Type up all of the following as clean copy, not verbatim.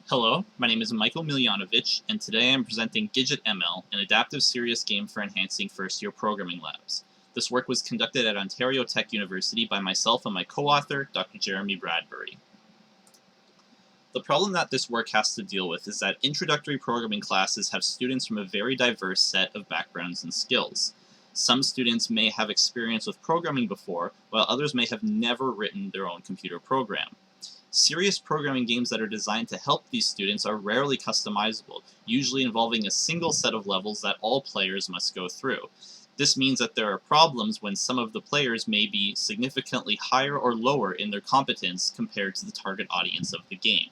Hello, my name is Michael Miljanovich, and today I am presenting GidgetML, an adaptive serious game for enhancing first-year programming labs. This work was conducted at Ontario Tech University by myself and my co-author, Dr. Jeremy Bradbury. The problem that this work has to deal with is that introductory programming classes have students from a very diverse set of backgrounds and skills. Some students may have experience with programming before, while others may have never written their own computer program. Serious programming games that are designed to help these students are rarely customizable, usually involving a single set of levels that all players must go through. This means that there are problems when some of the players may be significantly higher or lower in their competence compared to the target audience of the game.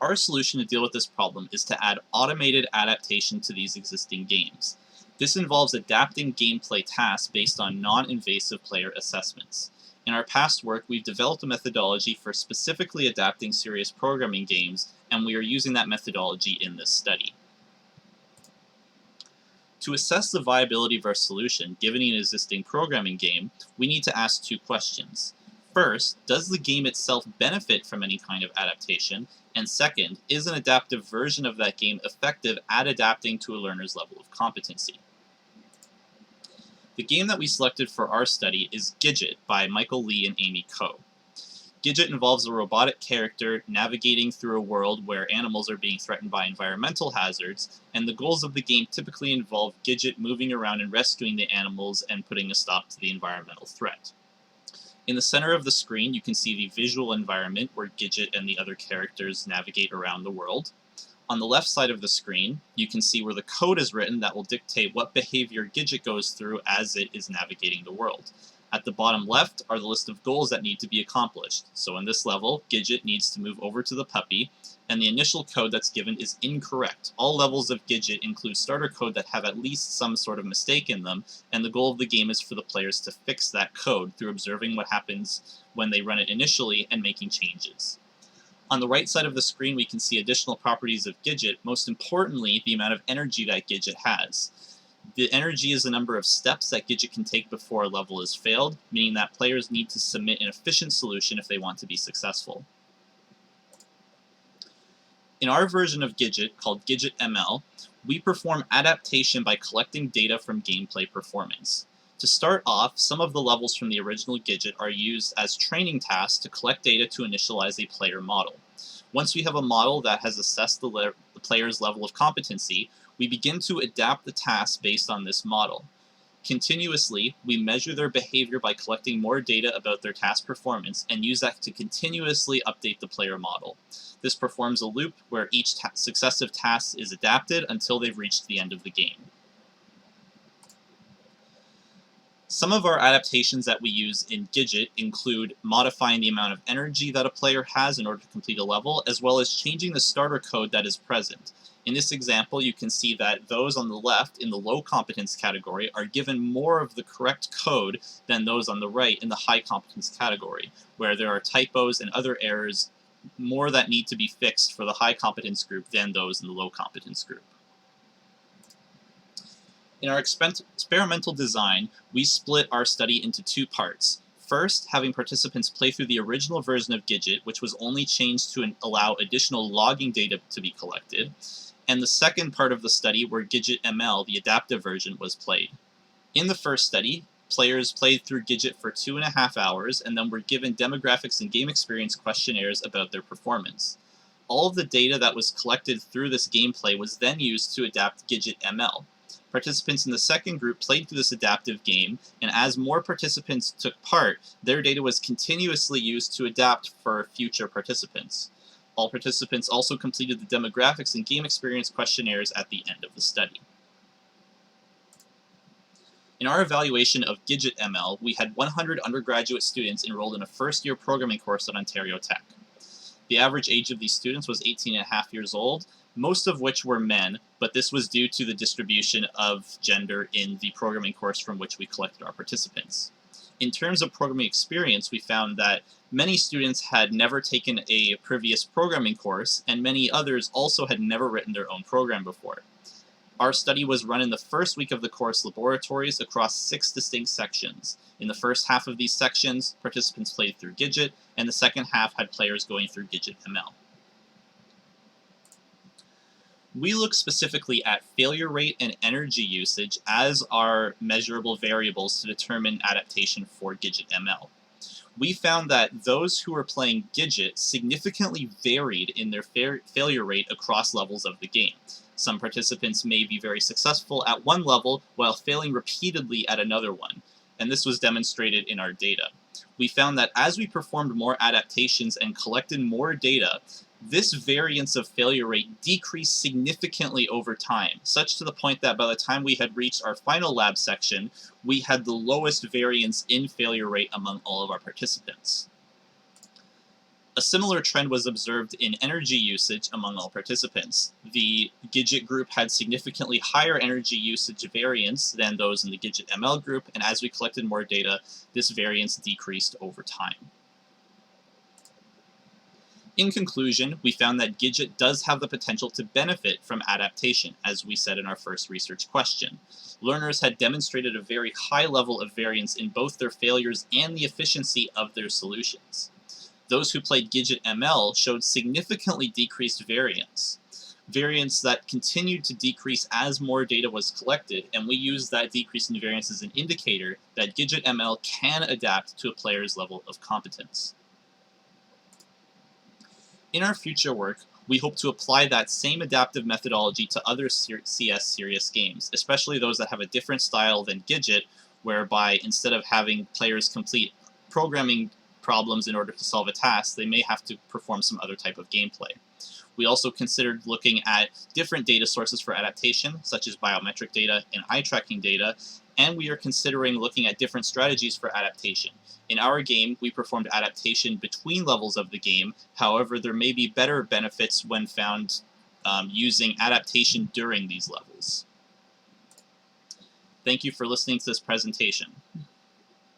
Our solution to deal with this problem is to add automated adaptation to these existing games. This involves adapting gameplay tasks based on non-invasive player assessments. In our past work, we've developed a methodology for specifically adapting serious programming games, and we are using that methodology in this study. To assess the viability of our solution, given an existing programming game, we need to ask two questions. First, does the game itself benefit from any kind of adaptation? And second, is an adaptive version of that game effective at adapting to a learner's level of competency? The game that we selected for our study is Gidget by Michael Lee and Amy Ko. Gidget involves a robotic character navigating through a world where animals are being threatened by environmental hazards, and the goals of the game typically involve Gidget moving around and rescuing the animals and putting a stop to the environmental threat. In the center of the screen, you can see the visual environment where Gidget and the other characters navigate around the world. On the left side of the screen, you can see where the code is written that will dictate what behavior Gidget goes through as it is navigating the world. At the bottom left are the list of goals that need to be accomplished. So in this level, Gidget needs to move over to the puppy, and the initial code that's given is incorrect. All levels of Gidget include starter code that have at least some sort of mistake in them, and the goal of the game is for the players to fix that code through observing what happens when they run it initially and making changes. On the right side of the screen, we can see additional properties of Gidget, most importantly, the amount of energy that Gidget has. The energy is the number of steps that Gidget can take before a level is failed, meaning that players need to submit an efficient solution if they want to be successful. In our version of Gidget, called GidgetML, we perform adaptation by collecting data from gameplay performance. To start off, some of the levels from the original Gidget are used as training tasks to collect data to initialize a player model. Once we have a model that has assessed the player's level of competency, we begin to adapt the tasks based on this model. Continuously, we measure their behavior by collecting more data about their task performance and use that to continuously update the player model. This performs a loop where each successive task is adapted until they've reached the end of the game. Some of our adaptations that we use in Gidget include modifying the amount of energy that a player has in order to complete a level, as well as changing the starter code that is present. In this example, you can see that those on the left in the low competence category are given more of the correct code than those on the right in the high competence category, where there are typos and other errors more that need to be fixed for the high competence group than those in the low competence group. In our experimental design, we split our study into two parts. First, having participants play through the original version of Gidget, which was only changed to allow additional logging data to be collected, and the second part of the study where GidgetML, the adaptive version, was played. In the first study, players played through Gidget for 2.5 hours and then were given demographics and game experience questionnaires about their performance. All of the data that was collected through this gameplay was then used to adapt GidgetML. Participants in the second group played through this adaptive game, and as more participants took part, their data was continuously used to adapt for future participants. All participants also completed the demographics and game experience questionnaires at the end of the study. In our evaluation of GidgetML, we had 100 undergraduate students enrolled in a first-year programming course at Ontario Tech. The average age of these students was 18.5 years old, most of which were men, but this was due to the distribution of gender in the programming course from which we collected our participants. In terms of programming experience, we found that many students had never taken a previous programming course, and many others also had never written their own program before. Our study was run in the first week of the course laboratories across 6 distinct sections. In the first half of these sections, participants played through Gidget, and the second half had players going through GidgetML. We look specifically at failure rate and energy usage as our measurable variables to determine adaptation for GidgetML. We found that those who were playing Gidget significantly varied in their failure rate across levels of the game. Some participants may be very successful at one level while failing repeatedly at another one, and this was demonstrated in our data. We found that as we performed more adaptations and collected more data, this variance of failure rate decreased significantly over time, such to the point that by the time we had reached our final lab section, we had the lowest variance in failure rate among all of our participants. A similar trend was observed in energy usage among all participants. The Gidget group had significantly higher energy usage variance than those in the GidgetML group, and as we collected more data, this variance decreased over time. In conclusion, we found that Gidget does have the potential to benefit from adaptation, as we said in our first research question. Learners had demonstrated a very high level of variance in both their failures and the efficiency of their solutions. Those who played GidgetML showed significantly decreased variance that continued to decrease as more data was collected, and we used that decrease in variance as an indicator that GidgetML can adapt to a player's level of competence. In our future work, we hope to apply that same adaptive methodology to other CS serious games, especially those that have a different style than Gidget, whereby instead of having players complete programming problems in order to solve a task, they may have to perform some other type of gameplay. We also considered looking at different data sources for adaptation, such as biometric data and eye tracking data, and we are considering looking at different strategies for adaptation. In our game, we performed adaptation between levels of the game. However, there may be better benefits when found using adaptation during these levels. Thank you for listening to this presentation.